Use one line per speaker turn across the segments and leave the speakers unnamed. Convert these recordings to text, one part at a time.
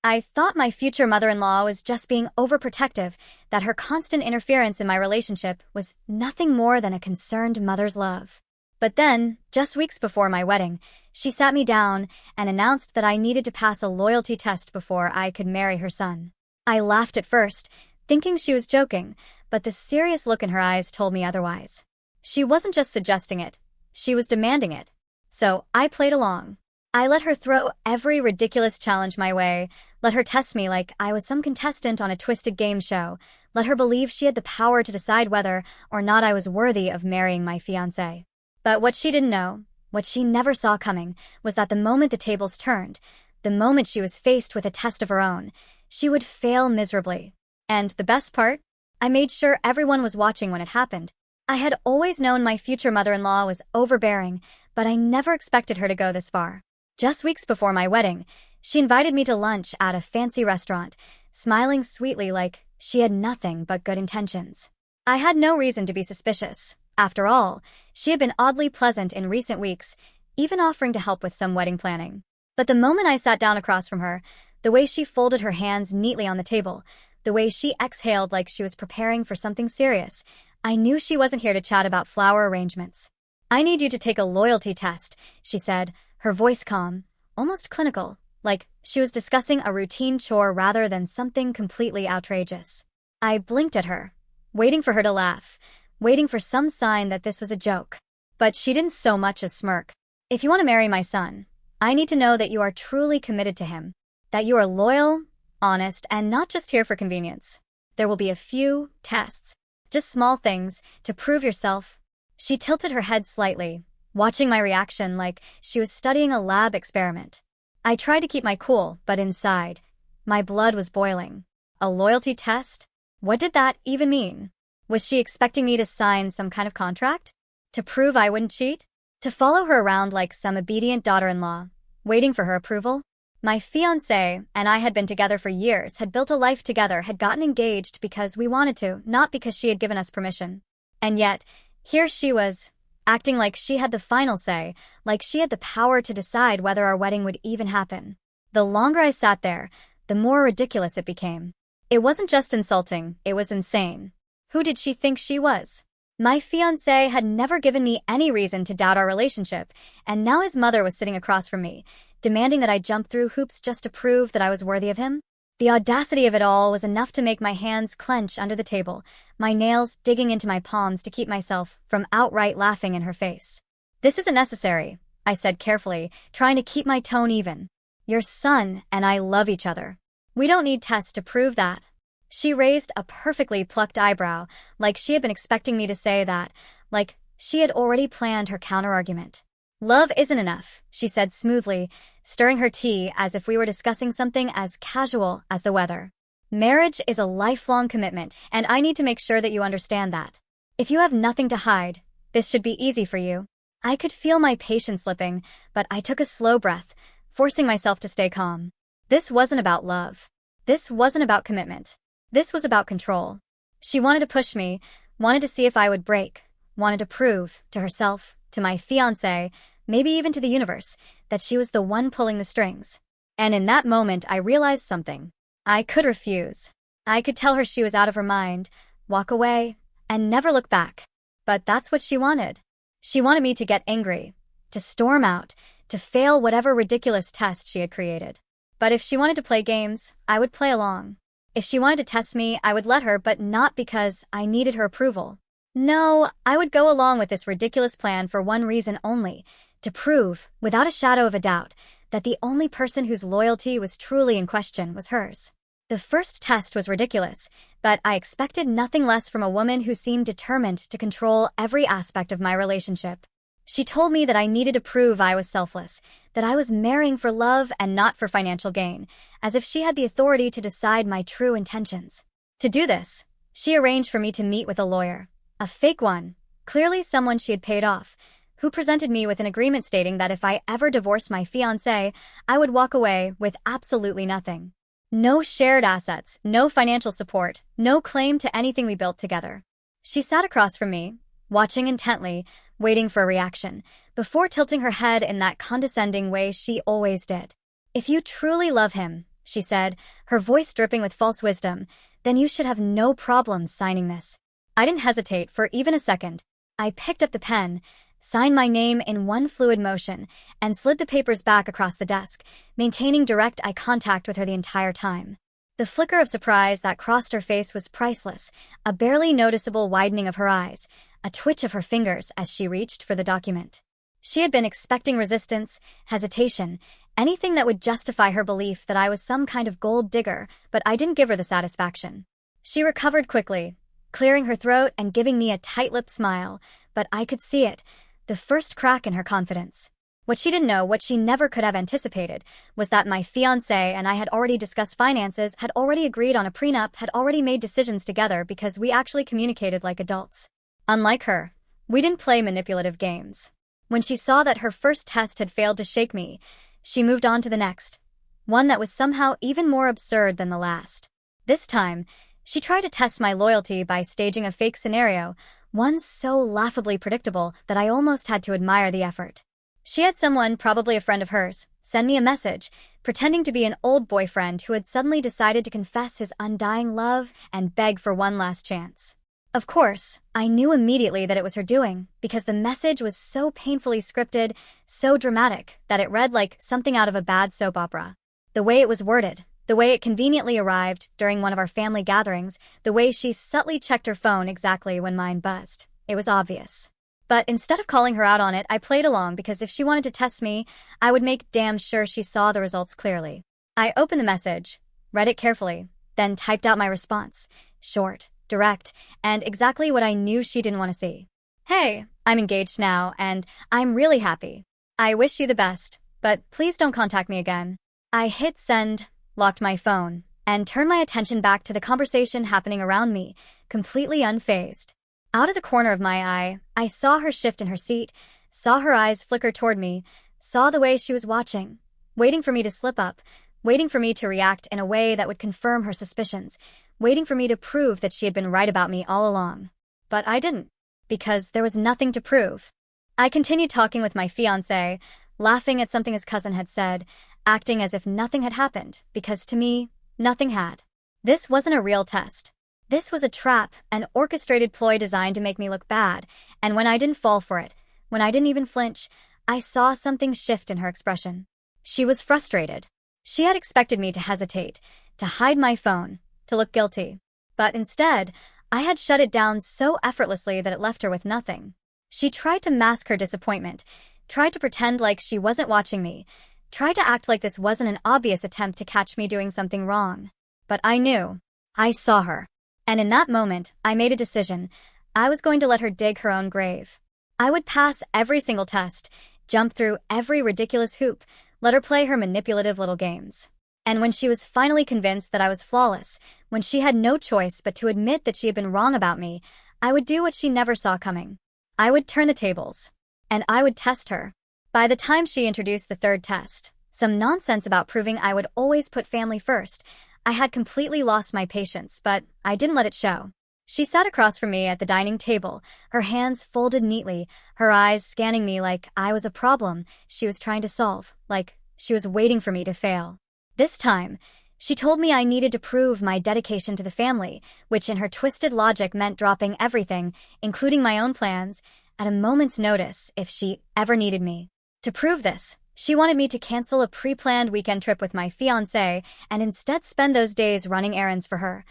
I thought my future mother-in-law was just being overprotective, that her constant interference in my relationship was nothing more than a concerned mother's love. But then, just weeks before my wedding, she sat me down and announced that I needed to pass a loyalty test before I could marry her son. I laughed at first, thinking she was joking, but the serious look in her eyes told me otherwise. She wasn't just suggesting it, she was demanding it. So I played along. I let her throw every ridiculous challenge my way, let her test me like I was some contestant on a twisted game show, let her believe she had the power to decide whether or not I was worthy of marrying my fiancé. But what she didn't know, what she never saw coming, was that the moment the tables turned, the moment she was faced with a test of her own, she would fail miserably. And the best part? I made sure everyone was watching when it happened. I had always known my future mother-in-law was overbearing, but I never expected her to go this far. Just weeks before my wedding, she invited me to lunch at a fancy restaurant, smiling sweetly like she had nothing but good intentions. I had no reason to be suspicious. After all, she had been oddly pleasant in recent weeks, even offering to help with some wedding planning. But the moment I sat down across from her, the way she folded her hands neatly on the table, the way she exhaled like she was preparing for something serious, I knew she wasn't here to chat about flower arrangements. "I need you to take a loyalty test," she said, her voice calm, almost clinical, like she was discussing a routine chore rather than something completely outrageous. I blinked at her, waiting for her to laugh, waiting for some sign that this was a joke. But she didn't so much as smirk. "If you want to marry my son, I need to know that you are truly committed to him, that you are loyal, honest, and not just here for convenience. There will be a few tests, just small things, to prove yourself." She tilted her head slightly, watching my reaction like she was studying a lab experiment. I tried to keep my cool, but inside, my blood was boiling. A loyalty test? What did that even mean? Was she expecting me to sign some kind of contract? To prove I wouldn't cheat? To follow her around like some obedient daughter-in-law, waiting for her approval? My fiancé and I had been together for years, had built a life together, had gotten engaged because we wanted to, not because she had given us permission. And yet, here she was, acting like she had the final say, like she had the power to decide whether our wedding would even happen. The longer I sat there, the more ridiculous it became. It wasn't just insulting, it was insane. Who did she think she was? My fiancé had never given me any reason to doubt our relationship, and now his mother was sitting across from me, demanding that I jump through hoops just to prove that I was worthy of him? The audacity of it all was enough to make my hands clench under the table, my nails digging into my palms to keep myself from outright laughing in her face. "This isn't necessary," I said carefully, trying to keep my tone even. "Your son and I love each other. We don't need tests to prove that." She raised a perfectly plucked eyebrow, like she had been expecting me to say that, like she had already planned her counterargument. "Love isn't enough," she said smoothly, stirring her tea as if we were discussing something as casual as the weather. "Marriage is a lifelong commitment, and I need to make sure that you understand that. If you have nothing to hide, this should be easy for you." I could feel my patience slipping, but I took a slow breath, forcing myself to stay calm. This wasn't about love. This wasn't about commitment. This was about control. She wanted to push me, wanted to see if I would break, wanted to prove to herself, to my fiancé, maybe even to the universe, that she was the one pulling the strings. And in that moment, I realized something. I could refuse. I could tell her she was out of her mind, walk away, and never look back. But that's what she wanted. She wanted me to get angry, to storm out, to fail whatever ridiculous test she had created. But if she wanted to play games, I would play along. If she wanted to test me, I would let her, but not because I needed her approval. No, I would go along with this ridiculous plan for one reason only, to prove, without a shadow of a doubt, that the only person whose loyalty was truly in question was hers. The first test was ridiculous, but I expected nothing less from a woman who seemed determined to control every aspect of my relationship. She told me that I needed to prove I was selfless, that I was marrying for love and not for financial gain, as if she had the authority to decide my true intentions. To do this, she arranged for me to meet with a lawyer. A fake one, clearly someone she had paid off, who presented me with an agreement stating that if I ever divorced my fiancé, I would walk away with absolutely nothing. No shared assets, no financial support, no claim to anything we built together. She sat across from me, watching intently, waiting for a reaction, before tilting her head in that condescending way she always did. "If you truly love him," she said, her voice dripping with false wisdom, then you should have no problem signing this. I didn't hesitate for even a second. I picked up the pen, signed my name in one fluid motion, and slid the papers back across the desk, maintaining direct eye contact with her the entire time. The flicker of surprise that crossed her face was priceless, a barely noticeable widening of her eyes, a twitch of her fingers as she reached for the document. She had been expecting resistance, hesitation, anything that would justify her belief that I was some kind of gold digger, but I didn't give her the satisfaction. She recovered quickly, clearing her throat and giving me a tight-lipped smile, but I could see it, the first crack in her confidence. What she didn't know, what she never could have anticipated, was that my fiancé and I had already discussed finances, had already agreed on a prenup, had already made decisions together because we actually communicated like adults. Unlike her, we didn't play manipulative games. When she saw that her first test had failed to shake me, she moved on to the next, one that was somehow even more absurd than the last. This time, she tried to test my loyalty by staging a fake scenario, one so laughably predictable that I almost had to admire the effort. She had someone, probably a friend of hers, send me a message, pretending to be an old boyfriend who had suddenly decided to confess his undying love and beg for one last chance. Of course, I knew immediately that it was her doing, because the message was so painfully scripted, so dramatic, that it read like something out of a bad soap opera. The way it was worded, the way it conveniently arrived during one of our family gatherings, the way she subtly checked her phone exactly when mine buzzed. It was obvious. But instead of calling her out on it, I played along because if she wanted to test me, I would make damn sure she saw the results clearly. I opened the message, read it carefully, then typed out my response. Short, direct, and exactly what I knew she didn't want to see. Hey, I'm engaged now, and I'm really happy. I wish you the best, but please don't contact me again. I hit send, locked my phone, and turned my attention back to the conversation happening around me, completely unfazed. Out of the corner of my eye, I saw her shift in her seat, saw her eyes flicker toward me, saw the way she was watching, waiting for me to slip up, waiting for me to react in a way that would confirm her suspicions, waiting for me to prove that she had been right about me all along. But I didn't, because there was nothing to prove. I continued talking with my fiancé, laughing at something his cousin had said, acting as if nothing had happened, because to me, nothing had. This wasn't a real test. This was a trap, an orchestrated ploy designed to make me look bad, and when I didn't fall for it, when I didn't even flinch, I saw something shift in her expression. She was frustrated. She had expected me to hesitate, to hide my phone, to look guilty. But instead, I had shut it down so effortlessly that it left her with nothing. She tried to mask her disappointment, tried to pretend like she wasn't watching me, tried to act like this wasn't an obvious attempt to catch me doing something wrong. But I knew. I saw her. And in that moment, I made a decision. I was going to let her dig her own grave. I would pass every single test, jump through every ridiculous hoop, let her play her manipulative little games. And when she was finally convinced that I was flawless, when she had no choice but to admit that she had been wrong about me, I would do what she never saw coming. I would turn the tables. And I would test her. By the time she introduced the third test, some nonsense about proving I would always put family first, I had completely lost my patience, but I didn't let it show. She sat across from me at the dining table, her hands folded neatly, her eyes scanning me like I was a problem she was trying to solve, like she was waiting for me to fail. This time, she told me I needed to prove my dedication to the family, which in her twisted logic meant dropping everything, including my own plans, at a moment's notice if she ever needed me. To prove this, she wanted me to cancel a pre-planned weekend trip with my fiancé and instead spend those days running errands for her,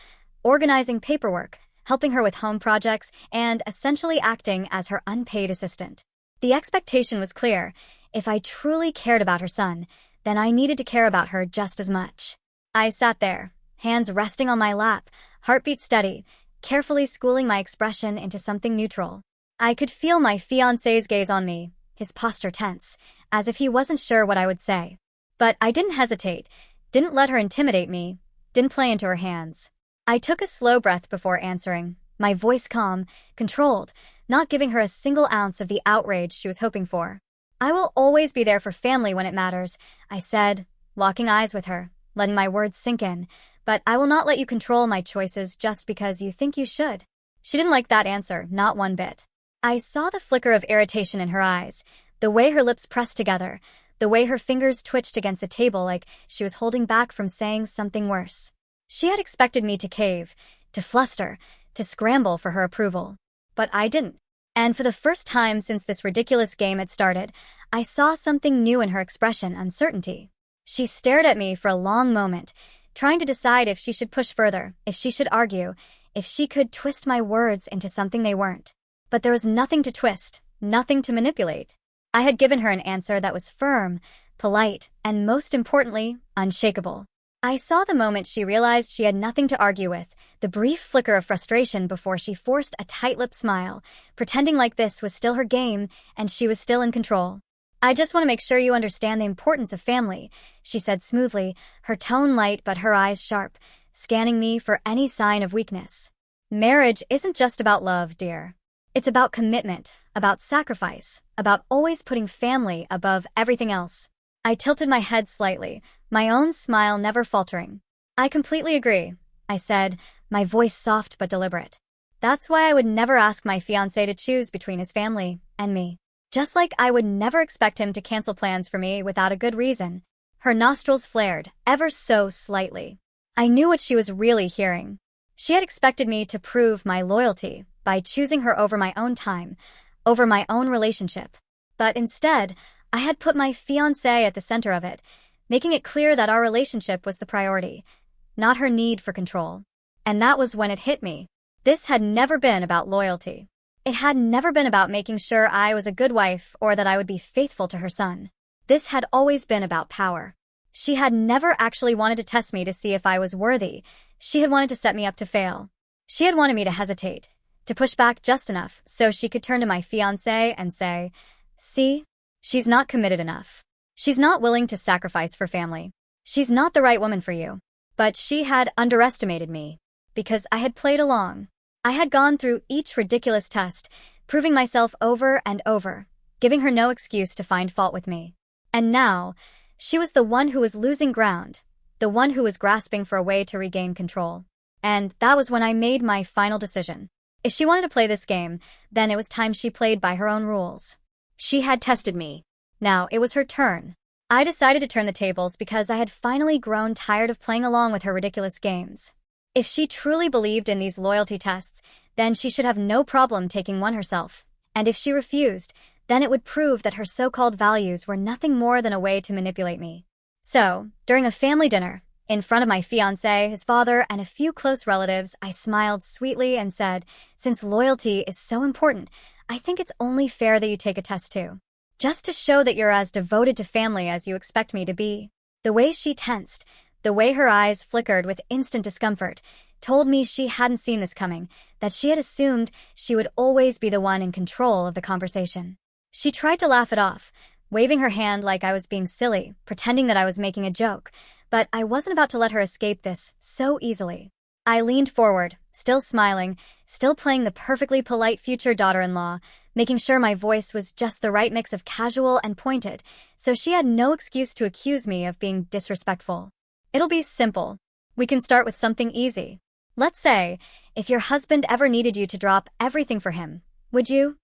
organizing paperwork, helping her with home projects, and essentially acting as her unpaid assistant. The expectation was clear. If I truly cared about her son, then I needed to care about her just as much. I sat there, hands resting on my lap, heartbeat steady, carefully schooling my expression into something neutral. I could feel my fiancé's gaze on me, his posture tense, as if he wasn't sure what I would say. But I didn't hesitate, didn't let her intimidate me, didn't play into her hands. I took a slow breath before answering, my voice calm, controlled, not giving her a single ounce of the outrage she was hoping for. I will always be there for family when it matters, I said, locking eyes with her, letting my words sink in, but I will not let you control my choices just because you think you should. She didn't like that answer, not one bit. I saw the flicker of irritation in her eyes, the way her lips pressed together, the way her fingers twitched against the table like she was holding back from saying something worse. She had expected me to cave, to fluster, to scramble for her approval. But I didn't. And for the first time since this ridiculous game had started, I saw something new in her expression: uncertainty. She stared at me for a long moment, trying to decide if she should push further, if she should argue, if she could twist my words into something they weren't. But there was nothing to twist, nothing to manipulate. I had given her an answer that was firm, polite, and most importantly, unshakable. I saw the moment she realized she had nothing to argue with, the brief flicker of frustration before she forced a tight-lipped smile, pretending like this was still her game and she was still in control. "I just want to make sure you understand the importance of family," she said smoothly, her tone light but her eyes sharp, scanning me for any sign of weakness. "Marriage isn't just about love, dear. It's about commitment, about sacrifice, about always putting family above everything else." I tilted my head slightly, my own smile never faltering. "I completely agree," I said, my voice soft but deliberate. "That's why I would never ask my fiancé to choose between his family and me. Just like I would never expect him to cancel plans for me without a good reason." Her nostrils flared, ever so slightly. I knew what she was really hearing. She had expected me to prove my loyalty by choosing her over my own time, over my own relationship. But instead, I had put my fiancé at the center of it, making it clear that our relationship was the priority, not her need for control. And that was when it hit me. This had never been about loyalty. It had never been about making sure I was a good wife or that I would be faithful to her son. This had always been about power. She had never actually wanted to test me to see if I was worthy. She had wanted to set me up to fail. She had wanted me to hesitate, to push back just enough so she could turn to my fiancé and say, "See? She's not committed enough. She's not willing to sacrifice for family. She's not the right woman for you." But she had underestimated me, because I had played along. I had gone through each ridiculous test, proving myself over and over, giving her no excuse to find fault with me. And now, she was the one who was losing ground, the one who was grasping for a way to regain control. And that was when I made my final decision. If she wanted to play this game, then it was time she played by her own rules. She had tested me. Now it was her turn. I decided to turn the tables because I had finally grown tired of playing along with her ridiculous games. If she truly believed in these loyalty tests, then she should have no problem taking one herself. And if she refused, then it would prove that her so-called values were nothing more than a way to manipulate me. So, during a family dinner, in front of my fiancé, his father, and a few close relatives, I smiled sweetly and said, "Since loyalty is so important, I think it's only fair that you take a test too. Just to show that you're as devoted to family as you expect me to be." The way she tensed, the way her eyes flickered with instant discomfort, told me she hadn't seen this coming, that she had assumed she would always be the one in control of the conversation. She tried to laugh it off, waving her hand like I was being silly, pretending that I was making a joke, but I wasn't about to let her escape this so easily. I leaned forward, still smiling, still playing the perfectly polite future daughter-in-law, making sure my voice was just the right mix of casual and pointed, so she had no excuse to accuse me of being disrespectful. "It'll be simple. We can start with something easy. Let's say, if your husband ever needed you to drop everything for him, would you?"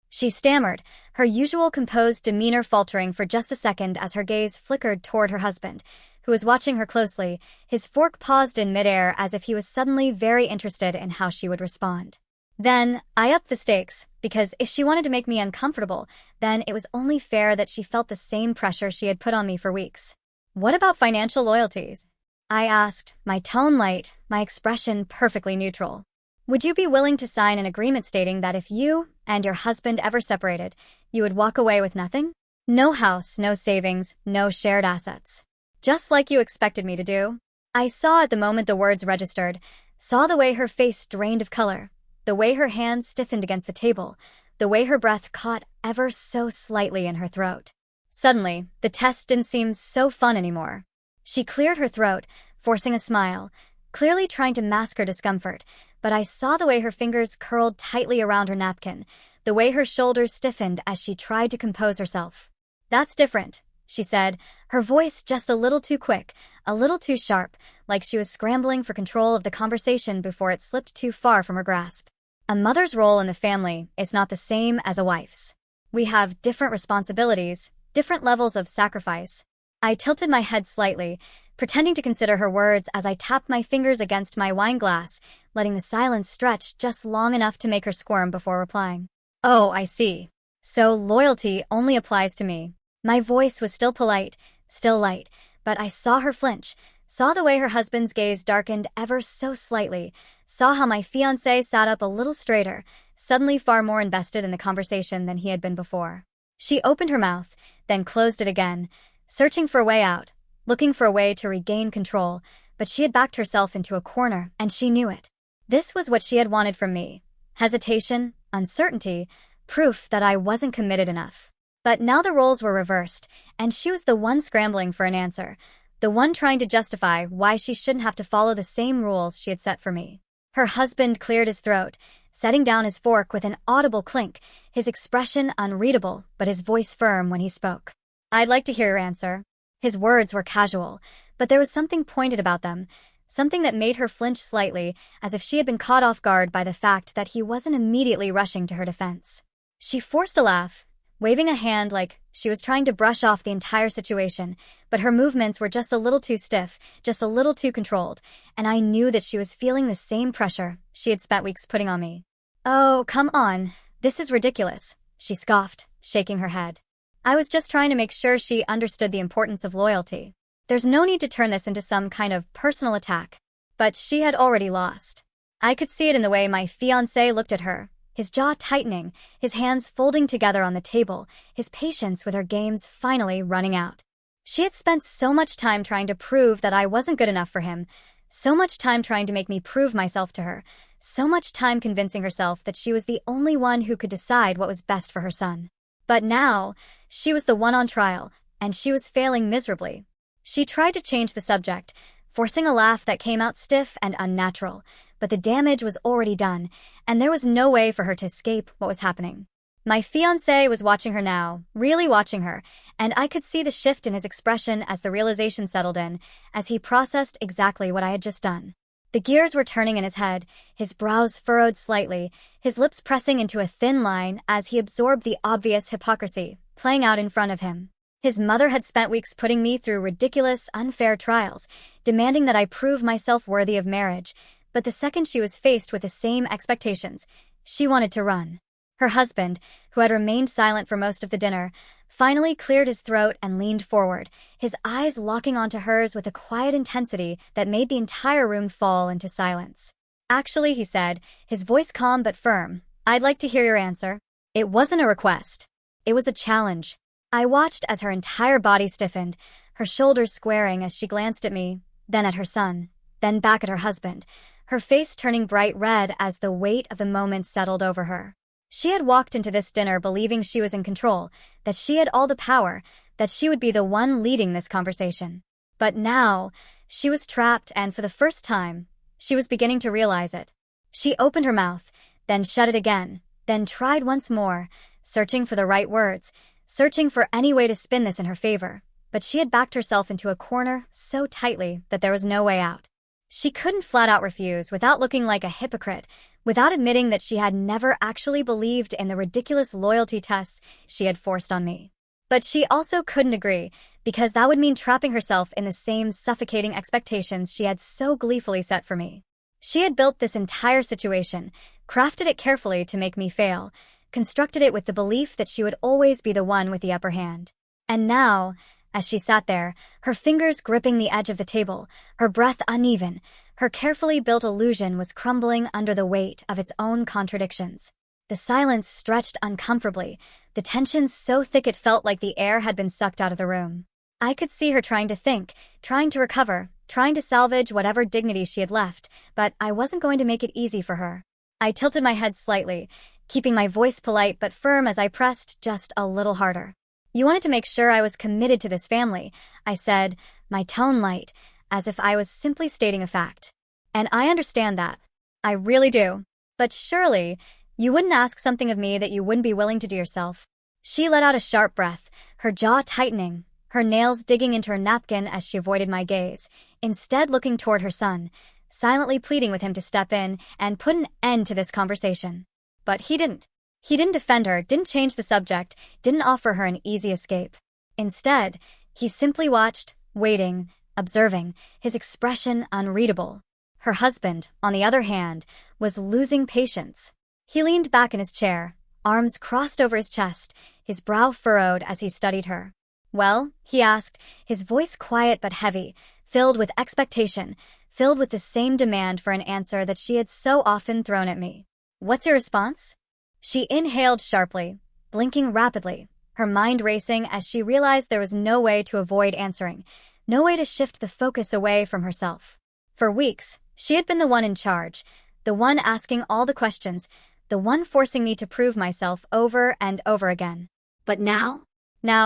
She stammered, her usual composed demeanor faltering for just a second as her gaze flickered toward her husband, who was watching her closely, his fork paused in midair as if he was suddenly very interested in how she would respond. Then, I upped the stakes, because if she wanted to make me uncomfortable, then it was only fair that she felt the same pressure she had put on me for weeks. "What about financial loyalties?" I asked, my tone light, my expression perfectly neutral. "Would you be willing to sign an agreement stating that if you and your husband ever separated, you would walk away with nothing? No house, no savings, no shared assets. Just like you expected me to do?" I saw at the moment the words registered, saw the way her face drained of color, the way her hands stiffened against the table, the way her breath caught ever so slightly in her throat. Suddenly, the test didn't seem so fun anymore. She cleared her throat, forcing a smile, clearly trying to mask her discomfort, but I saw the way her fingers curled tightly around her napkin, the way her shoulders stiffened as she tried to compose herself. "That's different," she said, her voice just a little too quick, a little too sharp, like she was scrambling for control of the conversation before it slipped too far from her grasp. "A mother's role in the family is not the same as a wife's. We have different responsibilities, different levels of sacrifice. I tilted my head slightly, pretending to consider her words as I tapped my fingers against my wine glass, letting the silence stretch just long enough to make her squirm before replying. Oh, I see. So loyalty only applies to me. My voice was still polite, still light, but I saw her flinch, saw the way her husband's gaze darkened ever so slightly, saw how my fiancé sat up a little straighter, suddenly far more invested in the conversation than he had been before. She opened her mouth, then closed it again, searching for a way out, looking for a way to regain control, but she had backed herself into a corner, and she knew it. This was what she had wanted from me. Hesitation, uncertainty, proof that I wasn't committed enough. But now the roles were reversed, and she was the one scrambling for an answer, the one trying to justify why she shouldn't have to follow the same rules she had set for me. Her husband cleared his throat, setting down his fork with an audible clink, his expression unreadable but his voice firm when he spoke. I'd like to hear your answer. His words were casual, but there was something pointed about them, something that made her flinch slightly, as if she had been caught off guard by the fact that he wasn't immediately rushing to her defense. She forced a laugh, waving a hand like she was trying to brush off the entire situation, but her movements were just a little too stiff, just a little too controlled, and I knew that she was feeling the same pressure she had spent weeks putting on me. Oh, come on, this is ridiculous, she scoffed, shaking her head. I was just trying to make sure she understood the importance of loyalty. There's no need to turn this into some kind of personal attack. But she had already lost. I could see it in the way my fiancé looked at her, his jaw tightening, his hands folding together on the table, his patience with her games finally running out. She had spent so much time trying to prove that I wasn't good enough for him, so much time trying to make me prove myself to her, so much time convincing herself that she was the only one who could decide what was best for her son. But now, she was the one on trial, and she was failing miserably. She tried to change the subject, forcing a laugh that came out stiff and unnatural, but the damage was already done, and there was no way for her to escape what was happening. My fiancé was watching her now, really watching her, and I could see the shift in his expression as the realization settled in, as he processed exactly what I had just done. The gears were turning in his head, his brows furrowed slightly, his lips pressing into a thin line as he absorbed the obvious hypocrisy playing out in front of him. His mother had spent weeks putting me through ridiculous, unfair trials, demanding that I prove myself worthy of marriage, but the second she was faced with the same expectations, she wanted to run. Her husband, who had remained silent for most of the dinner, finally cleared his throat and leaned forward, his eyes locking onto hers with a quiet intensity that made the entire room fall into silence. Actually, he said, his voice calm but firm, I'd like to hear your answer. It wasn't a request. It was a challenge. I watched as her entire body stiffened, her shoulders squaring as she glanced at me, then at her son, then back at her husband, her face turning bright red as the weight of the moment settled over her. She had walked into this dinner believing she was in control, that she had all the power, that she would be the one leading this conversation. But now, she was trapped, and for the first time, she was beginning to realize it. She opened her mouth, then shut it again, then tried once more, searching for the right words, searching for any way to spin this in her favor, but she had backed herself into a corner so tightly that there was no way out. She couldn't flat out refuse without looking like a hypocrite, without admitting that she had never actually believed in the ridiculous loyalty tests she had forced on me. But she also couldn't agree, because that would mean trapping herself in the same suffocating expectations she had so gleefully set for me. She had built this entire situation, crafted it carefully to make me fail, constructed it with the belief that she would always be the one with the upper hand. And now, as she sat there, her fingers gripping the edge of the table, her breath uneven, her carefully built illusion was crumbling under the weight of its own contradictions. The silence stretched uncomfortably, the tension so thick it felt like the air had been sucked out of the room. I could see her trying to think, trying to recover, trying to salvage whatever dignity she had left, but I wasn't going to make it easy for her. I tilted my head slightly, keeping my voice polite but firm as I pressed just a little harder. You wanted to make sure I was committed to this family, I said, my tone light, as if I was simply stating a fact. And I understand that. I really do. But surely, you wouldn't ask something of me that you wouldn't be willing to do yourself. She let out a sharp breath, her jaw tightening, her nails digging into her napkin as she avoided my gaze, instead looking toward her son, silently pleading with him to step in and put an end to this conversation. But he didn't. He didn't defend her, didn't change the subject, didn't offer her an easy escape. Instead, he simply watched, waiting, observing, his expression unreadable. Her husband, on the other hand, was losing patience. He leaned back in his chair, arms crossed over his chest, his brow furrowed as he studied her. "Well?" he asked, his voice quiet but heavy, filled with expectation, filled with the same demand for an answer that she had so often thrown at me. "What's your response?" She inhaled sharply, blinking rapidly, her mind racing as she realized there was no way to avoid answering, no way to shift the focus away from herself. For weeks, she had been the one in charge, the one asking all the questions, the one forcing me to prove myself over and over again. But now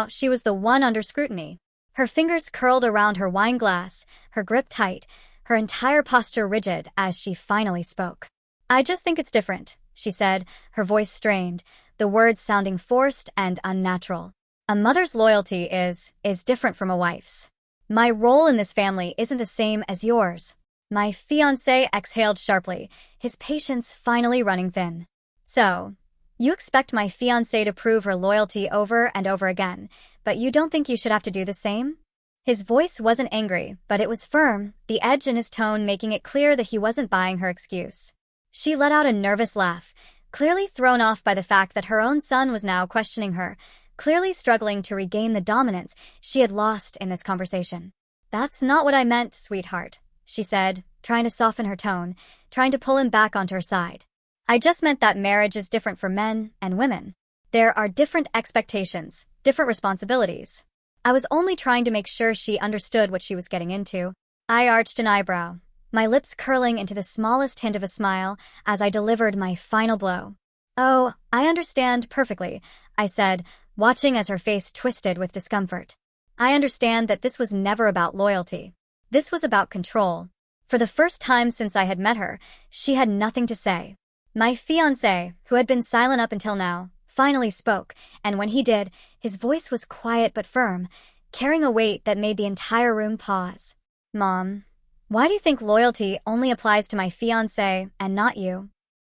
she was the one under scrutiny. Her fingers curled around her wine glass, her grip tight, her entire posture rigid as she finally spoke. "I just think it's different," she said, her voice strained, the words sounding forced and unnatural. "A mother's loyalty is different from a wife's. My role in this family isn't the same as yours." My fiancé exhaled sharply, his patience finally running thin. "So, you expect my fiancé to prove her loyalty over and over again, but you don't think you should have to do the same?" His voice wasn't angry, but it was firm, the edge in his tone making it clear that he wasn't buying her excuse. She let out a nervous laugh, clearly thrown off by the fact that her own son was now questioning her, clearly struggling to regain the dominance she had lost in this conversation. "That's not what I meant, sweetheart," she said, trying to soften her tone, trying to pull him back onto her side. "I just meant that marriage is different for men and women. There are different expectations, different responsibilities." I was only trying to make sure she understood what she was getting into. I arched an eyebrow, my lips curling into the smallest hint of a smile as I delivered my final blow. "Oh, I understand perfectly," I said, watching as her face twisted with discomfort. "I understand that this was never about loyalty. This was about control." For the first time since I had met her, she had nothing to say. My fiancé, who had been silent up until now, finally spoke, and when he did, his voice was quiet but firm, carrying a weight that made the entire room pause. "Mom, why do you think loyalty only applies to my fiancé and not you?"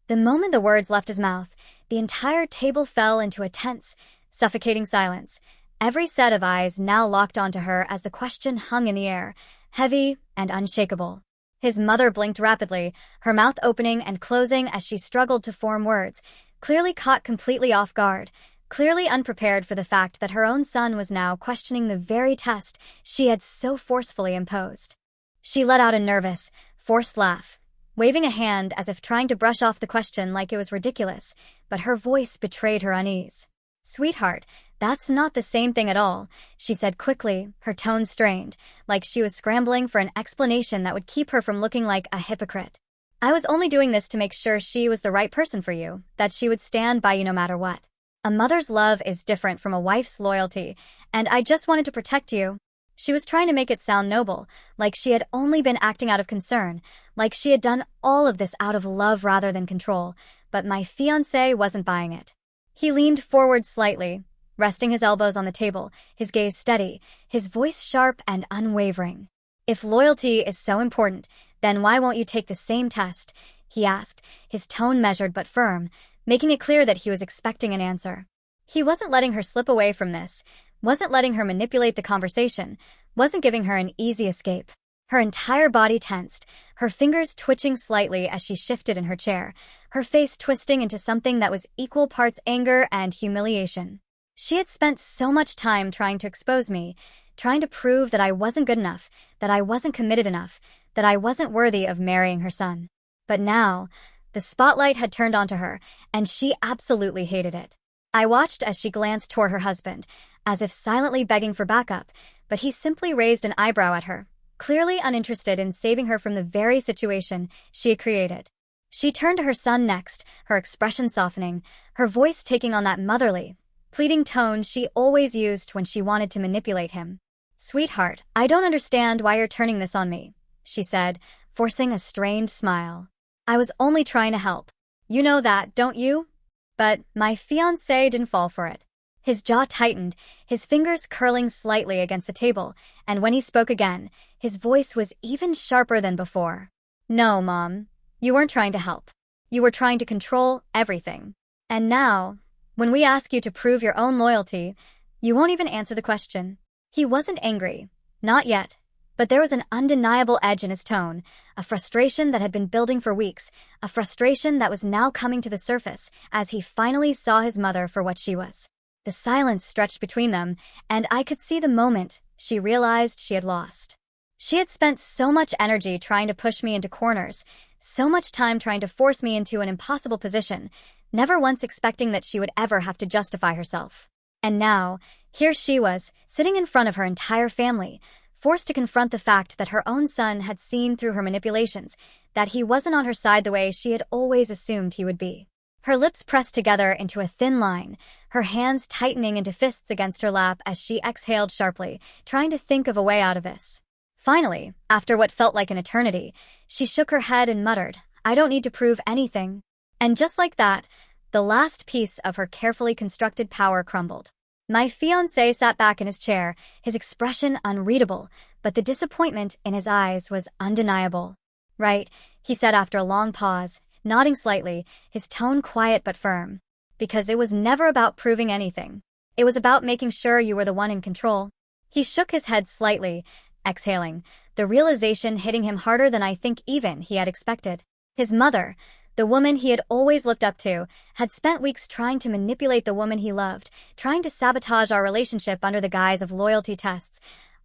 The moment the words left his mouth, the entire table fell into a tense, suffocating silence, every set of eyes now locked onto her as the question hung in the air, heavy and unshakable. His mother blinked rapidly, her mouth opening and closing as she struggled to form words, clearly caught completely off guard, clearly unprepared for the fact that her own son was now questioning the very test she had so forcefully imposed. She let out a nervous, forced laugh, waving a hand as if trying to brush off the question like it was ridiculous, but her voice betrayed her unease. "Sweetheart, that's not the same thing at all," she said quickly, her tone strained, like she was scrambling for an explanation that would keep her from looking like a hypocrite. "I was only doing this to make sure she was the right person for you, that she would stand by you no matter what. A mother's love is different from a wife's loyalty, and I just wanted to protect you." She was trying to make it sound noble, like she had only been acting out of concern, like she had done all of this out of love rather than control, but my fiancé wasn't buying it. He leaned forward slightly, resting his elbows on the table, his gaze steady, his voice sharp and unwavering. "If loyalty is so important, then why won't you take the same test?" he asked, his tone measured but firm, making it clear that he was expecting an answer. He wasn't letting her slip away from this, wasn't letting her manipulate the conversation, wasn't giving her an easy escape. Her entire body tensed, her fingers twitching slightly as she shifted in her chair, her face twisting into something that was equal parts anger and humiliation. She had spent so much time trying to expose me, trying to prove that I wasn't good enough, that I wasn't committed enough, that I wasn't worthy of marrying her son. But now, the spotlight had turned onto her, and she absolutely hated it. I watched as she glanced toward her husband, as if silently begging for backup, but he simply raised an eyebrow at her, clearly uninterested in saving her from the very situation she had created. She turned to her son next, her expression softening, her voice taking on that motherly, pleading tone she always used when she wanted to manipulate him. "Sweetheart, I don't understand why you're turning this on me," she said, forcing a strained smile. "I was only trying to help. You know that, don't you?" But my fiancé didn't fall for it. His jaw tightened, his fingers curling slightly against the table, and when he spoke again, his voice was even sharper than before. "No, Mom, you weren't trying to help. You were trying to control everything. And now, when we ask you to prove your own loyalty, You won't even answer the question." He wasn't angry. Not yet. But there was an undeniable edge in his tone, a frustration that had been building for weeks, a frustration that was now coming to the surface as he finally saw his mother for what she was. The silence stretched between them, and I could see the moment she realized she had lost. She had spent so much energy trying to push me into corners, so much time trying to force me into an impossible position, never once expecting that she would ever have to justify herself. And now, here she was, sitting in front of her entire family, forced to confront the fact that her own son had seen through her manipulations, that he wasn't on her side the way she had always assumed he would be. Her lips pressed together into a thin line, her hands tightening into fists against her lap as she exhaled sharply, trying to think of a way out of this. Finally, after what felt like an eternity, she shook her head and muttered, "I don't need to prove anything." And just like that, the last piece of her carefully constructed power crumbled. My fiancé sat back in his chair, his expression unreadable, but the disappointment in his eyes was undeniable. "Right," he said after a long pause, nodding slightly, his tone quiet but firm. "Because it was never about proving anything. It was about making sure you were the one in control." He shook his head slightly, exhaling, the realization hitting him harder than I think even he had expected. His mother, the woman he had always looked up to, had spent weeks trying to manipulate the woman he loved, trying to sabotage our relationship under the guise of loyalty tests,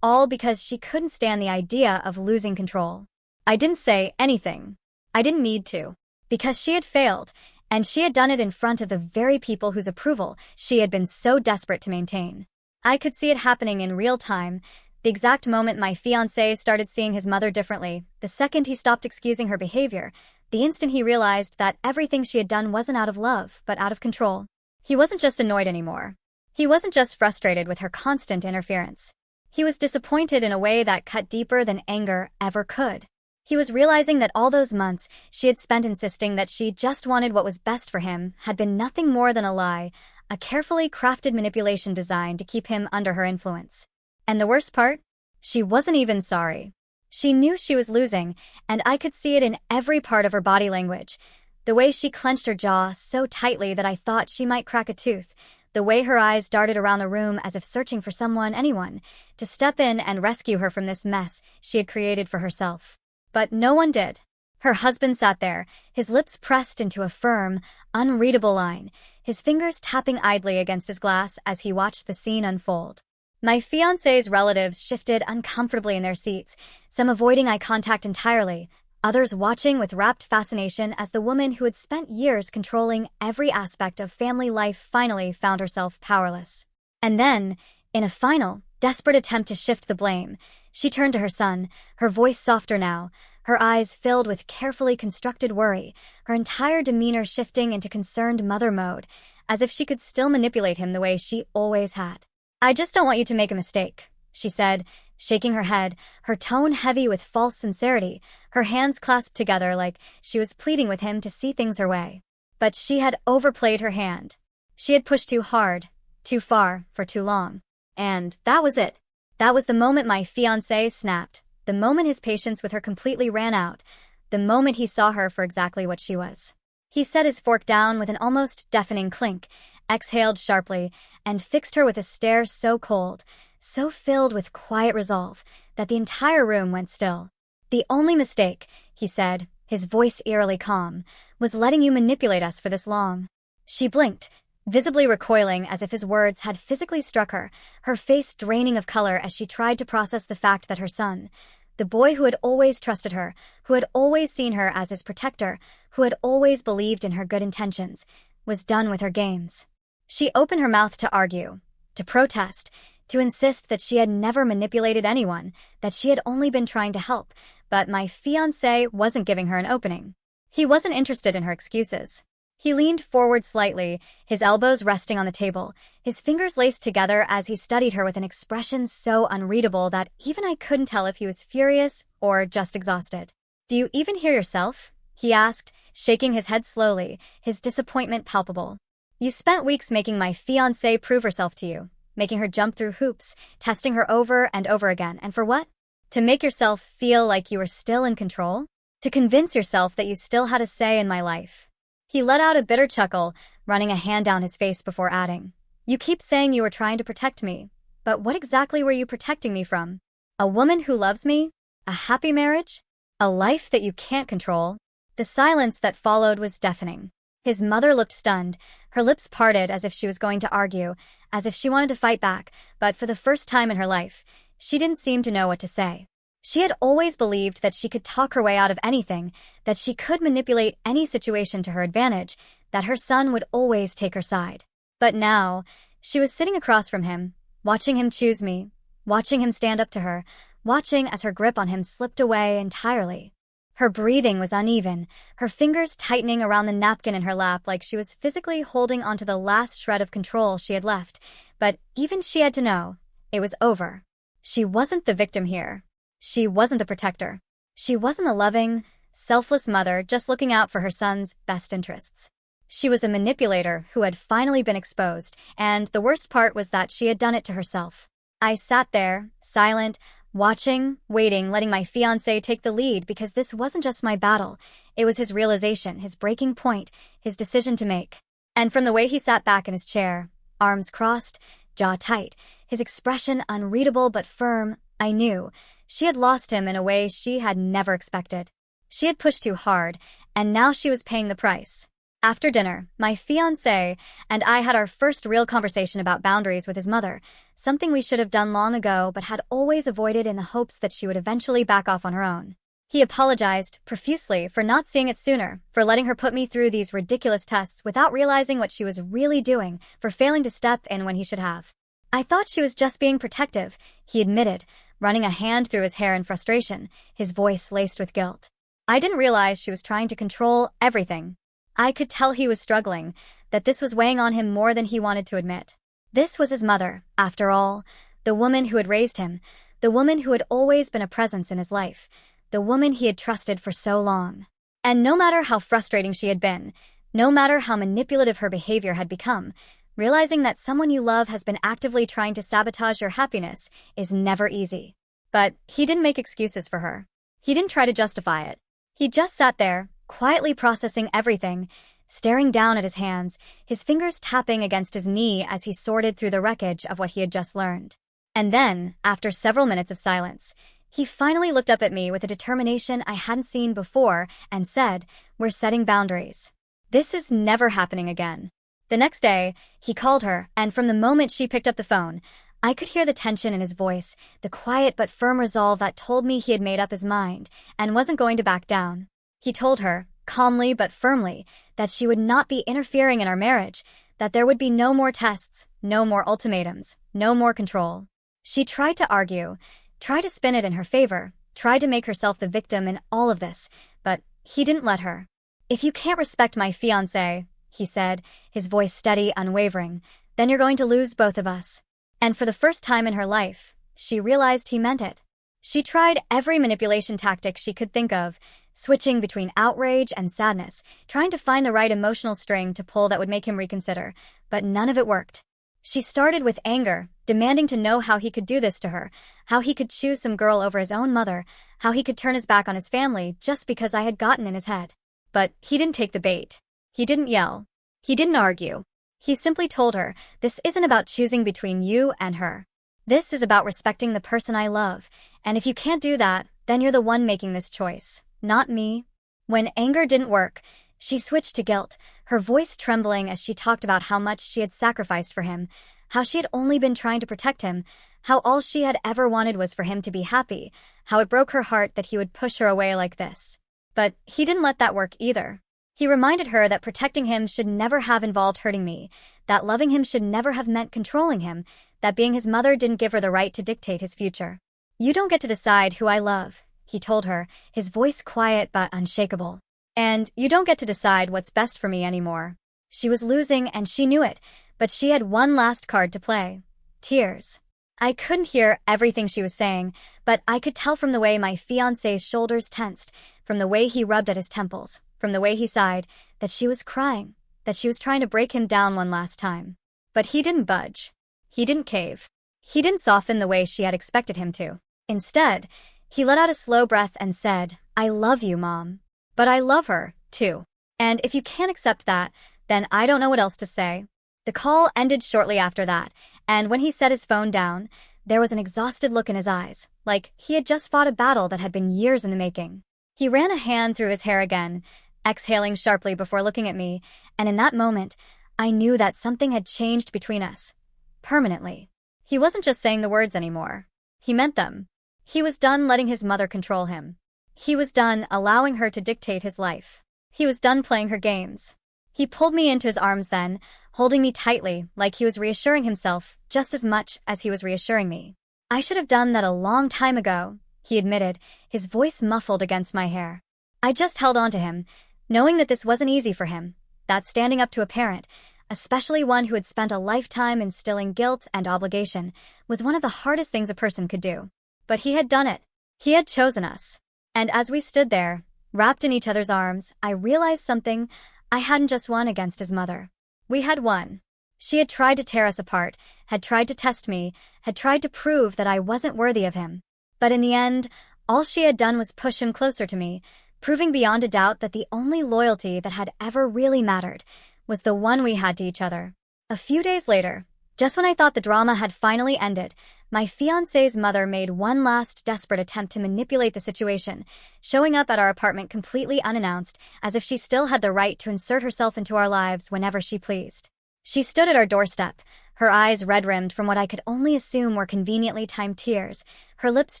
all because she couldn't stand the idea of losing control. I didn't say anything. I didn't need to. Because she had failed, and she had done it in front of the very people whose approval she had been so desperate to maintain. I could see it happening in real time, the exact moment my fiancé started seeing his mother differently, the second he stopped excusing her behavior, the instant he realized that everything she had done wasn't out of love, but out of control. He wasn't just annoyed anymore. He wasn't just frustrated with her constant interference. He was disappointed in a way that cut deeper than anger ever could. He was realizing that all those months she had spent insisting that she just wanted what was best for him had been nothing more than a lie, a carefully crafted manipulation designed to keep him under her influence. And the worst part? She wasn't even sorry. She knew she was losing, and I could see it in every part of her body language. The way she clenched her jaw so tightly that I thought she might crack a tooth. The way her eyes darted around the room as if searching for someone, anyone, to step in and rescue her from this mess she had created for herself. But no one did. Her husband sat there, his lips pressed into a firm, unreadable line, his fingers tapping idly against his glass as he watched the scene unfold. My fiancé's relatives shifted uncomfortably in their seats, some avoiding eye contact entirely, others watching with rapt fascination as the woman who had spent years controlling every aspect of family life finally found herself powerless. And then, in a final, desperate attempt to shift the blame, she turned to her son, her voice softer now, her eyes filled with carefully constructed worry, her entire demeanor shifting into concerned mother mode, as if she could still manipulate him the way she always had. "I just don't want you to make a mistake," she said, shaking her head, her tone heavy with false sincerity, her hands clasped together like she was pleading with him to see things her way. But she had overplayed her hand. She had pushed too hard, too far, for too long. And that was it. That was the moment my fiancé snapped, the moment his patience with her completely ran out, the moment he saw her for exactly what she was. He set his fork down with an almost deafening clink, exhaled sharply, and fixed her with a stare so cold, so filled with quiet resolve, that the entire room went still. "The only mistake," he said, his voice eerily calm, "was letting you manipulate us for this long." She blinked, visibly recoiling as if his words had physically struck her, her face draining of color as she tried to process the fact that her son, the boy who had always trusted her, who had always seen her as his protector, who had always believed in her good intentions, was done with her games. She opened her mouth to argue, to protest, to insist that she had never manipulated anyone, that she had only been trying to help, but my fiancé wasn't giving her an opening. He wasn't interested in her excuses. He leaned forward slightly, his elbows resting on the table, his fingers laced together as he studied her with an expression so unreadable that even I couldn't tell if he was furious or just exhausted. "Do you even hear yourself?" he asked, shaking his head slowly, his disappointment palpable. "You spent weeks making my fiancée prove herself to you, making her jump through hoops, testing her over and over again, and for what? To make yourself feel like you were still in control? To convince yourself that you still had a say in my life." He let out a bitter chuckle, running a hand down his face before adding, You keep saying you were trying to protect me, but what exactly were you protecting me from? A woman who loves me? A happy marriage? A life that you can't control? The silence that followed was deafening. His mother looked stunned, her lips parted as if she was going to argue, as if she wanted to fight back, but for the first time in her life, she didn't seem to know what to say. She had always believed that she could talk her way out of anything, that she could manipulate any situation to her advantage, that her son would always take her side. But now, she was sitting across from him, watching him choose me, watching him stand up to her, watching as her grip on him slipped away entirely. Her breathing was uneven, her fingers tightening around the napkin in her lap like she was physically holding onto the last shred of control she had left. But even she had to know, it was over. She wasn't the victim here. She wasn't the protector. She wasn't a loving, selfless mother just looking out for her son's best interests. She was a manipulator who had finally been exposed, and the worst part was that she had done it to herself. I sat there, silent, watching, waiting, letting my fiancé take the lead because this wasn't just my battle. It was his realization, his breaking point, his decision to make. And from the way he sat back in his chair, arms crossed, jaw tight, his expression unreadable but firm, I knew she had lost him in a way she had never expected. She had pushed too hard, and now she was paying the price. After dinner, my fiancé and I had our first real conversation about boundaries with his mother, something we should have done long ago but had always avoided in the hopes that she would eventually back off on her own. He apologized profusely for not seeing it sooner, for letting her put me through these ridiculous tests without realizing what she was really doing, for failing to step in when he should have. I thought she was just being protective, he admitted, running a hand through his hair in frustration, his voice laced with guilt. I didn't realize she was trying to control everything. I could tell he was struggling, that this was weighing on him more than he wanted to admit. This was his mother, after all, the woman who had raised him, the woman who had always been a presence in his life, the woman he had trusted for so long. And no matter how frustrating she had been, no matter how manipulative her behavior had become, realizing that someone you love has been actively trying to sabotage your happiness is never easy. But he didn't make excuses for her. He didn't try to justify it. He just sat there, quietly processing everything, staring down at his hands, his fingers tapping against his knee as he sorted through the wreckage of what he had just learned. And then, after several minutes of silence, he finally looked up at me with a determination I hadn't seen before and said, "We're setting boundaries. This is never happening again." The next day, he called her, and from the moment she picked up the phone, I could hear the tension in his voice, the quiet but firm resolve that told me he had made up his mind and wasn't going to back down. He told her, calmly but firmly, that she would not be interfering in our marriage, that there would be no more tests, no more ultimatums, no more control. She tried to argue, tried to spin it in her favor, tried to make herself the victim in all of this, but he didn't let her. "If you can't respect my fiancé," he said, his voice steady, unwavering, "then you're going to lose both of us." And for the first time in her life, she realized he meant it. She tried every manipulation tactic she could think of, switching between outrage and sadness, trying to find the right emotional string to pull that would make him reconsider, but none of it worked. She started with anger, demanding to know how he could do this to her, how he could choose some girl over his own mother, how he could turn his back on his family just because I had gotten in his head. But he didn't take the bait. He didn't yell. He didn't argue. He simply told her, "This isn't about choosing between you and her. This is about respecting the person I love, and if you can't do that, then you're the one making this choice, not me." When anger didn't work, she switched to guilt, her voice trembling as she talked about how much she had sacrificed for him, how she had only been trying to protect him, how all she had ever wanted was for him to be happy, how it broke her heart that he would push her away like this. But he didn't let that work either. He reminded her that protecting him should never have involved hurting me, that loving him should never have meant controlling him, that being his mother didn't give her the right to dictate his future. "You don't get to decide who I love," he told her, his voice quiet but unshakable. "And you don't get to decide what's best for me anymore." She was losing and she knew it, but she had one last card to play. Tears. I couldn't hear everything she was saying, but I could tell from the way my fiancé's shoulders tensed, from the way he rubbed at his temples, from the way he sighed, that she was crying, that she was trying to break him down one last time. But he didn't budge. He didn't cave. He didn't soften the way she had expected him to. Instead, he let out a slow breath and said, "I love you, Mom. But I love her, too. And if you can't accept that, then I don't know what else to say." The call ended shortly after that, and when he set his phone down, there was an exhausted look in his eyes, like he had just fought a battle that had been years in the making. He ran a hand through his hair again, exhaling sharply before looking at me, and in that moment, I knew that something had changed between us. Permanently. He wasn't just saying the words anymore. He meant them. He was done letting his mother control him. He was done allowing her to dictate his life. He was done playing her games. He pulled me into his arms then, holding me tightly like he was reassuring himself just as much as he was reassuring me. I should have done that a long time ago, he admitted, his voice muffled against my hair. I just held on to him, knowing that this wasn't easy for him, that standing up to a parent, especially one who had spent a lifetime instilling guilt and obligation, was one of the hardest things a person could do. But he had done it. He had chosen us. And as we stood there, wrapped in each other's arms, I realized something. I hadn't just won against his mother. We had won. She had tried to tear us apart, had tried to test me, had tried to prove that I wasn't worthy of him. But in the end, all she had done was push him closer to me, proving beyond a doubt that the only loyalty that had ever really mattered was the one we had to each other. A few days later, just when I thought the drama had finally ended, my fiancé's mother made one last desperate attempt to manipulate the situation, showing up at our apartment completely unannounced, as if she still had the right to insert herself into our lives whenever she pleased. She stood at our doorstep, her eyes red-rimmed from what I could only assume were conveniently timed tears, her lips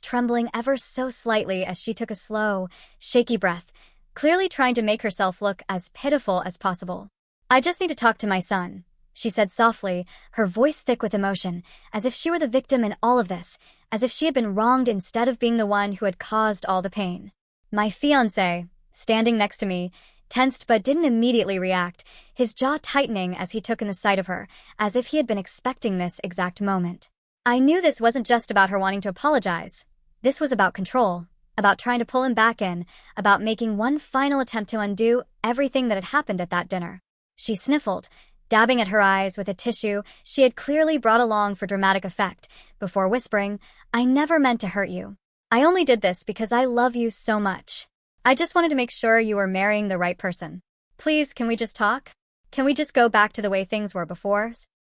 trembling ever so slightly as she took a slow, shaky breath, clearly trying to make herself look as pitiful as possible. "I just need to talk to my son," she said softly, her voice thick with emotion, as if she were the victim in all of this, as if she had been wronged instead of being the one who had caused all the pain. My fiancé, standing next to me, tensed but didn't immediately react, his jaw tightening as he took in the sight of her, as if he had been expecting this exact moment. I knew this wasn't just about her wanting to apologize. This was about control, about trying to pull him back in, about making one final attempt to undo everything that had happened at that dinner. She sniffled, dabbing at her eyes with a tissue she had clearly brought along for dramatic effect, before whispering, "I never meant to hurt you. I only did this because I love you so much. I just wanted to make sure you were marrying the right person. Please, can we just talk? Can we just go back to the way things were before?"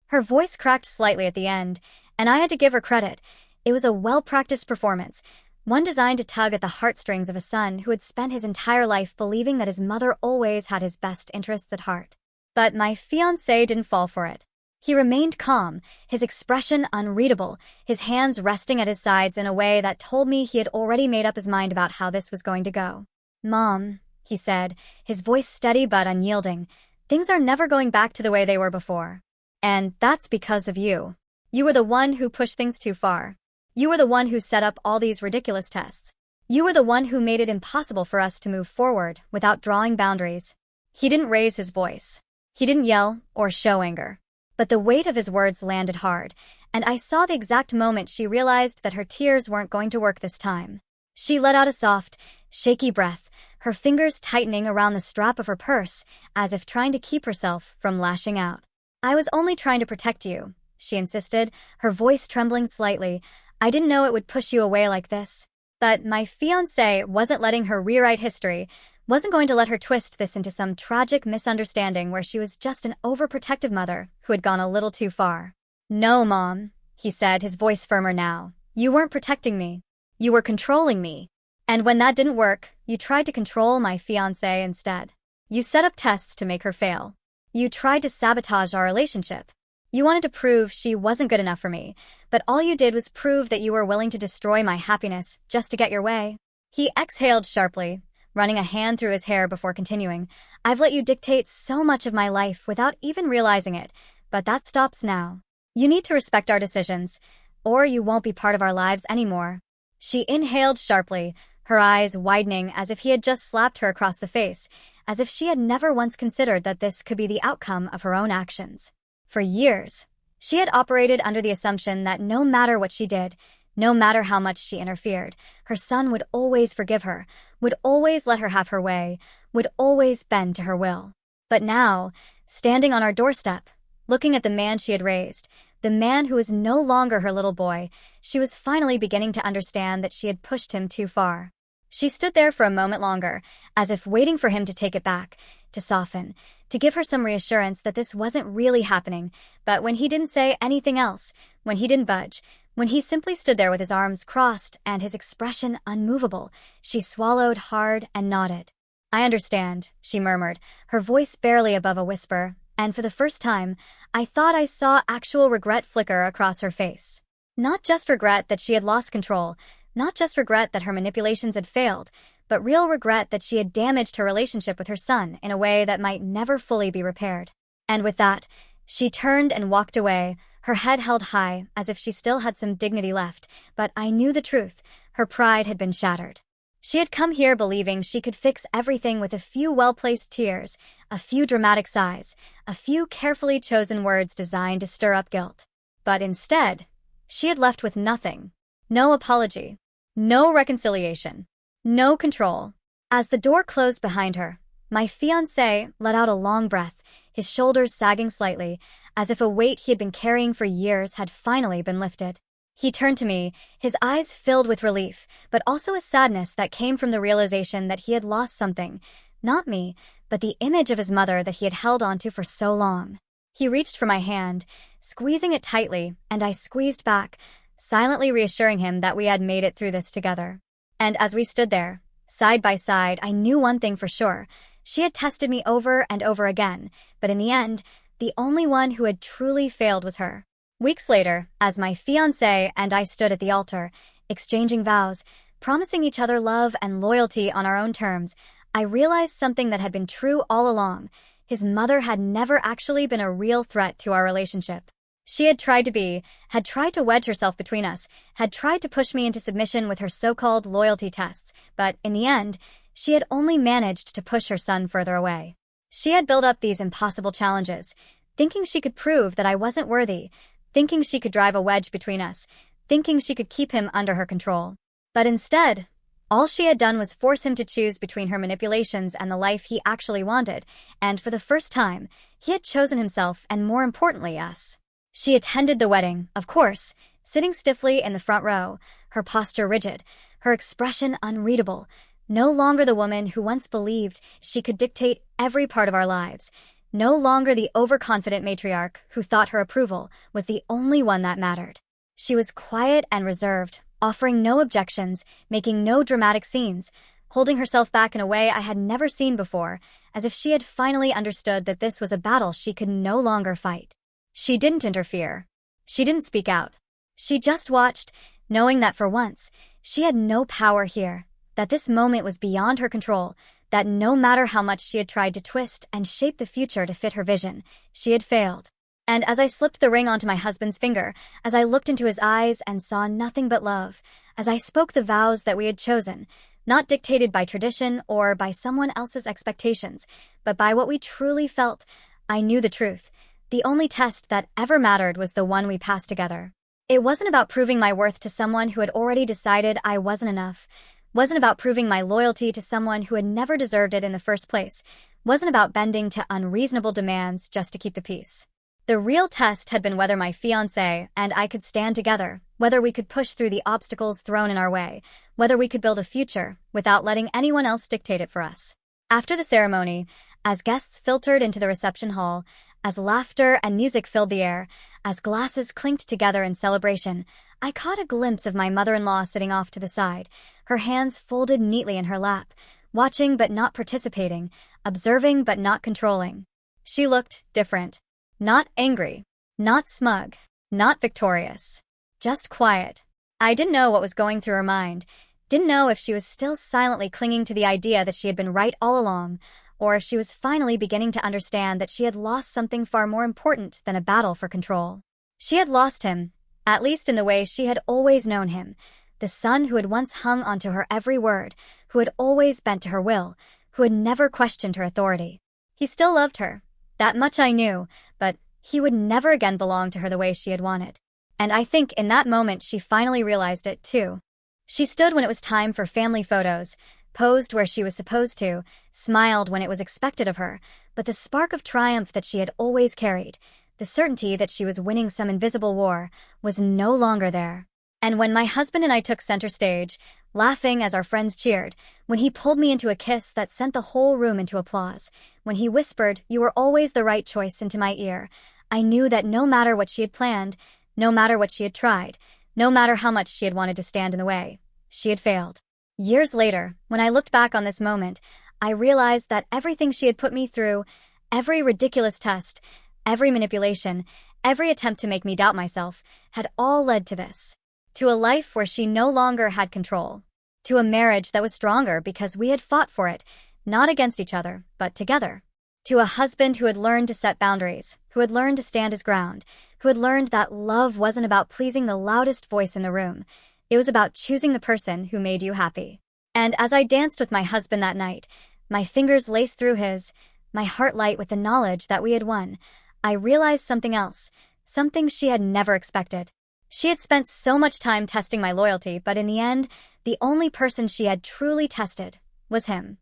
Her voice cracked slightly at the end, and I had to give her credit. It was a well-practiced performance, one designed to tug at the heartstrings of a son who had spent his entire life believing that his mother always had his best interests at heart. But my fiancé didn't fall for it. He remained calm, his expression unreadable, his hands resting at his sides in a way that told me he had already made up his mind about how this was going to go. "Mom," he said, his voice steady but unyielding, "things are never going back to the way they were before. And that's because of you. You were the one who pushed things too far. You were the one who set up all these ridiculous tests. You were the one who made it impossible for us to move forward without drawing boundaries." He didn't raise his voice. He didn't yell or show anger. But the weight of his words landed hard, and I saw the exact moment she realized that her tears weren't going to work this time. She let out a soft, shaky breath, her fingers tightening around the strap of her purse, as if trying to keep herself from lashing out. "I was only trying to protect you," she insisted, her voice trembling slightly. "I didn't know it would push you away like this." But my fiancé wasn't letting her rewrite history, wasn't going to let her twist this into some tragic misunderstanding where she was just an overprotective mother who had gone a little too far. "No, Mom," he said, his voice firmer now. "You weren't protecting me. You were controlling me. And when that didn't work, you tried to control my fiancé instead. You set up tests to make her fail. You tried to sabotage our relationship. You wanted to prove she wasn't good enough for me, but all you did was prove that you were willing to destroy my happiness just to get your way." He exhaled sharply, running a hand through his hair before continuing. "I've let you dictate so much of my life without even realizing it, but that stops now. You need to respect our decisions, or you won't be part of our lives anymore." She inhaled sharply, her eyes widening as if he had just slapped her across the face, as if she had never once considered that this could be the outcome of her own actions. For years, she had operated under the assumption that no matter what she did, no matter how much she interfered, her son would always forgive her, would always let her have her way, would always bend to her will. But now, standing on our doorstep, looking at the man she had raised, the man who was no longer her little boy, she was finally beginning to understand that she had pushed him too far. She stood there for a moment longer, as if waiting for him to take it back, to soften, to give her some reassurance that this wasn't really happening. But when he didn't say anything else, when he didn't budge, when he simply stood there with his arms crossed and his expression unmovable, she swallowed hard and nodded. "I understand," she murmured, her voice barely above a whisper, and for the first time, I thought I saw actual regret flicker across her face. Not just regret that she had lost control, not just regret that her manipulations had failed, but real regret that she had damaged her relationship with her son in a way that might never fully be repaired. And with that, she turned and walked away, her head held high, as if she still had some dignity left, but I knew the truth. Her pride had been shattered. She had come here believing she could fix everything with a few well-placed tears, a few dramatic sighs, a few carefully chosen words designed to stir up guilt. But instead, she had left with nothing. No apology. No reconciliation. No control. As the door closed behind her, my fiancé let out a long breath, his shoulders sagging slightly, as if a weight he had been carrying for years had finally been lifted. He turned to me, his eyes filled with relief, but also a sadness that came from the realization that he had lost something. Not me, but the image of his mother that he had held onto for so long. He reached for my hand, squeezing it tightly, and I squeezed back, silently reassuring him that we had made it through this together. And as we stood there, side by side, I knew one thing for sure. She had tested me over and over again, but in the end, the only one who had truly failed was her. Weeks later, as my fiancé and I stood at the altar, exchanging vows, promising each other love and loyalty on our own terms, I realized something that had been true all along. His mother had never actually been a real threat to our relationship. She had tried to wedge herself between us, had tried to push me into submission with her so-called loyalty tests, but in the end, she had only managed to push her son further away. She had built up these impossible challenges, thinking she could prove that I wasn't worthy, thinking she could drive a wedge between us, thinking she could keep him under her control. But instead, all she had done was force him to choose between her manipulations and the life he actually wanted, and for the first time, he had chosen himself and, more importantly, us. She attended the wedding, of course, sitting stiffly in the front row, her posture rigid, her expression unreadable, no longer the woman who once believed she could dictate every part of our lives, no longer the overconfident matriarch who thought her approval was the only one that mattered. She was quiet and reserved, offering no objections, making no dramatic scenes, holding herself back in a way I had never seen before, as if she had finally understood that this was a battle she could no longer fight. She didn't interfere. She didn't speak out. She just watched, knowing that for once, she had no power here, that this moment was beyond her control, that no matter how much she had tried to twist and shape the future to fit her vision, she had failed. And as I slipped the ring onto my husband's finger, as I looked into his eyes and saw nothing but love, as I spoke the vows that we had chosen, not dictated by tradition or by someone else's expectations, but by what we truly felt, I knew the truth. The only test that ever mattered was the one we passed together. It wasn't about proving my worth to someone who had already decided I wasn't enough. Wasn't about proving my loyalty to someone who had never deserved it in the first place. Wasn't about bending to unreasonable demands just to keep the peace. The real test had been whether my fiancé and I could stand together, whether we could push through the obstacles thrown in our way, whether we could build a future without letting anyone else dictate it for us. After the ceremony, as guests filtered into the reception hall, as laughter and music filled the air, as glasses clinked together in celebration, I caught a glimpse of my mother-in-law sitting off to the side, her hands folded neatly in her lap, watching but not participating, observing but not controlling. She looked different. Not angry, not smug, not victorious. Just quiet. I didn't know what was going through her mind, didn't know if she was still silently clinging to the idea that she had been right all along, or if she was finally beginning to understand that she had lost something far more important than a battle for control. She had lost him, at least in the way she had always known him, the son who had once hung onto her every word, who had always bent to her will, who had never questioned her authority. He still loved her. That much I knew, but he would never again belong to her the way she had wanted. And I think in that moment she finally realized it too. She stood when it was time for family photos, posed where she was supposed to, smiled when it was expected of her, but the spark of triumph that she had always carried, the certainty that she was winning some invisible war, was no longer there. And when my husband and I took center stage, laughing as our friends cheered, when he pulled me into a kiss that sent the whole room into applause, when he whispered, "You were always the right choice," into my ear, I knew that no matter what she had planned, no matter what she had tried, no matter how much she had wanted to stand in the way, she had failed. Years later, when I looked back on this moment, I realized that everything she had put me through, every ridiculous test, every manipulation, every attempt to make me doubt myself, had all led to this. To a life where she no longer had control. To a marriage that was stronger because we had fought for it, not against each other, but together. To a husband who had learned to set boundaries, who had learned to stand his ground, who had learned that love wasn't about pleasing the loudest voice in the room. It was about choosing the person who made you happy. And as I danced with my husband that night, my fingers laced through his, my heart light with the knowledge that we had won, I realized something else, something she had never expected. She had spent so much time testing my loyalty, but in the end, the only person she had truly tested was him.